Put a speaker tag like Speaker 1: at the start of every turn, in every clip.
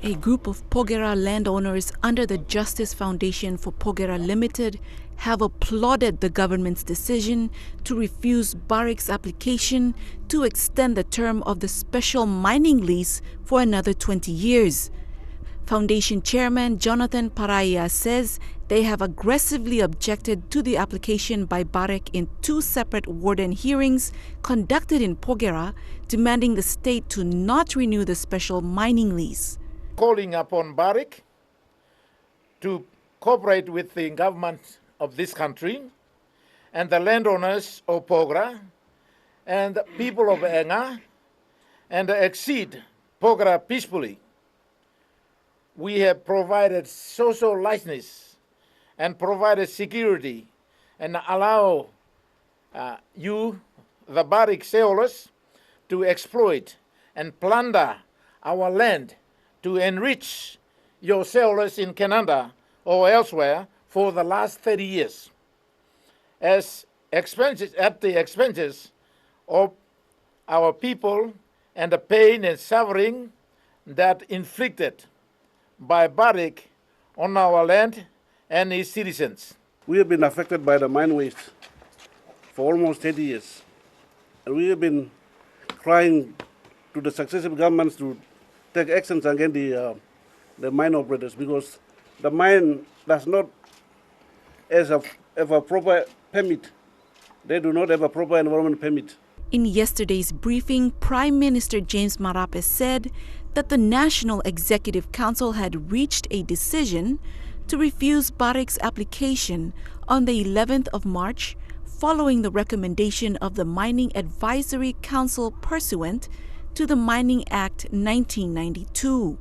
Speaker 1: A group of Pogera landowners under the Justice Foundation for Pogera Limited have applauded the government's decision to refuse Barrick's application to extend the term of the special mining lease for another 20 years. Foundation Chairman Jonathan Paraya says they have aggressively objected to the application by Barrick in 2 separate warden hearings conducted in Pogera, demanding the state to not renew the special mining lease.
Speaker 2: Calling upon Barrick to cooperate with the government of this country and the landowners of Pogera and the people of Enga and exceed Pogera peacefully. We have provided social license and provided security and allow you, the Barrick shareholders, to exploit and plunder our land to enrich your shareholders in Canada or elsewhere for the last 30 years at the expenses of our people and the pain and suffering that inflicted by Barrick on our land and its citizens.
Speaker 3: We have been affected by the mine waste for almost 30 years. And we have been crying to the successive governments to take actions against the mine operators, because the mine does not have a proper permit. They do not have a proper environment permit.
Speaker 1: In yesterday's briefing, Prime Minister James Marape said that the National Executive Council had reached a decision to refuse Barrick's application on the 11th of March, following the recommendation of the Mining Advisory Council pursuant to the Mining Act 1992.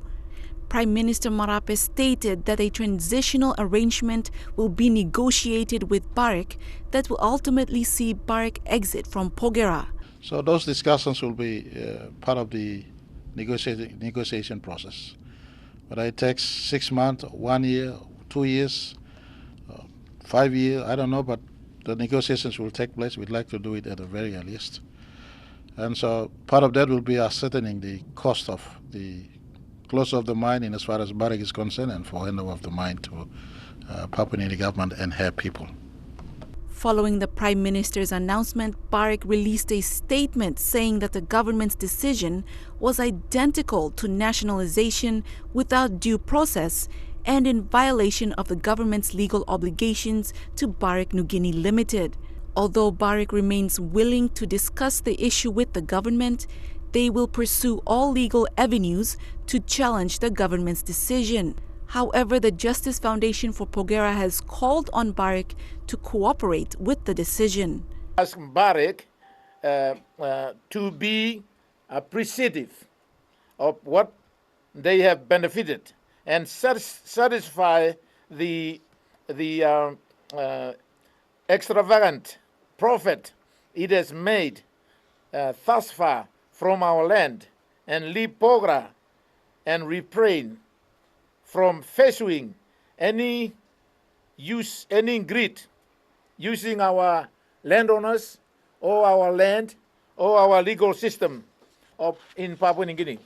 Speaker 1: Prime Minister Marape stated that a transitional arrangement will be negotiated with Barrick that will ultimately see Barrick exit from Pogera.
Speaker 4: So those discussions will be part of the negotiation process. Whether it takes 6 months, 1 year, 2 years, 5 years, I don't know, but the negotiations will take place. We'd like to do it at the very earliest. And so part of that will be ascertaining the cost of the closure of the mine in as far as Barrick is concerned, and for handover of the mine to Papua New Guinea government and her people.
Speaker 1: Following the Prime Minister's announcement, Barrick released a statement saying that the government's decision was identical to nationalization without due process and in violation of the government's legal obligations to Barrick Niugini Limited. Although Barrick remains willing to discuss the issue with the government, they will pursue all legal avenues to challenge the government's decision. However, the Justice Foundation for Pogera has called on Barrick to cooperate with the decision.
Speaker 2: Ask Barrick to be appreciative of what they have benefited and satisfy the extravagant profit it has made thus far from our land, and leave Pogera and refrain from pursuing any greed using our landowners or our land or our legal system in Papua New Guinea.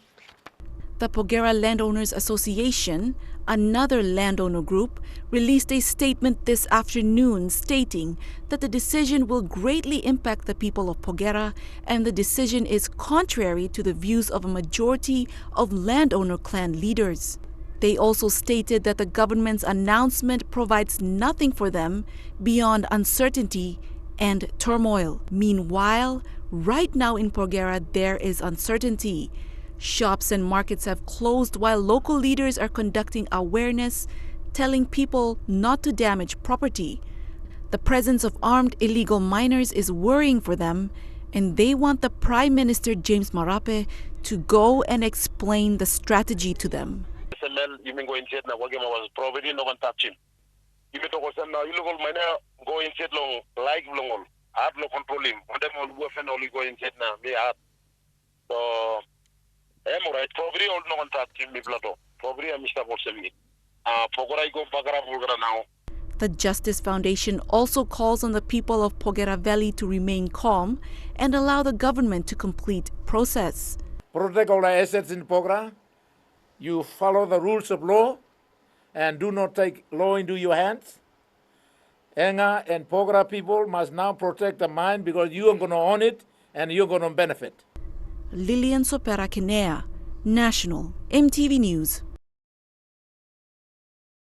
Speaker 1: The Porgera Landowners Association, another landowner group, released a statement this afternoon stating that the decision will greatly impact the people of Pogera and the decision is contrary to the views of a majority of landowner clan leaders. They also stated that the government's announcement provides nothing for them beyond uncertainty and turmoil. Meanwhile, right now in Porgera there is uncertainty. Shops and markets have closed while local leaders are conducting awareness, telling people not to damage property. The presence of armed illegal miners is worrying for them, and they want the Prime Minister James Marape to go and explain the strategy to them. The Justice Foundation also calls on the people of Porgera Valley to remain calm and allow the government to complete process.
Speaker 2: Protect our assets in Pogera you follow the rules of law and do not take law into your hands. Enga and Porgera people must now protect the mine because you are going to own it and you're going to benefit.
Speaker 1: Lilian Sopera Kinea, National, MTV News.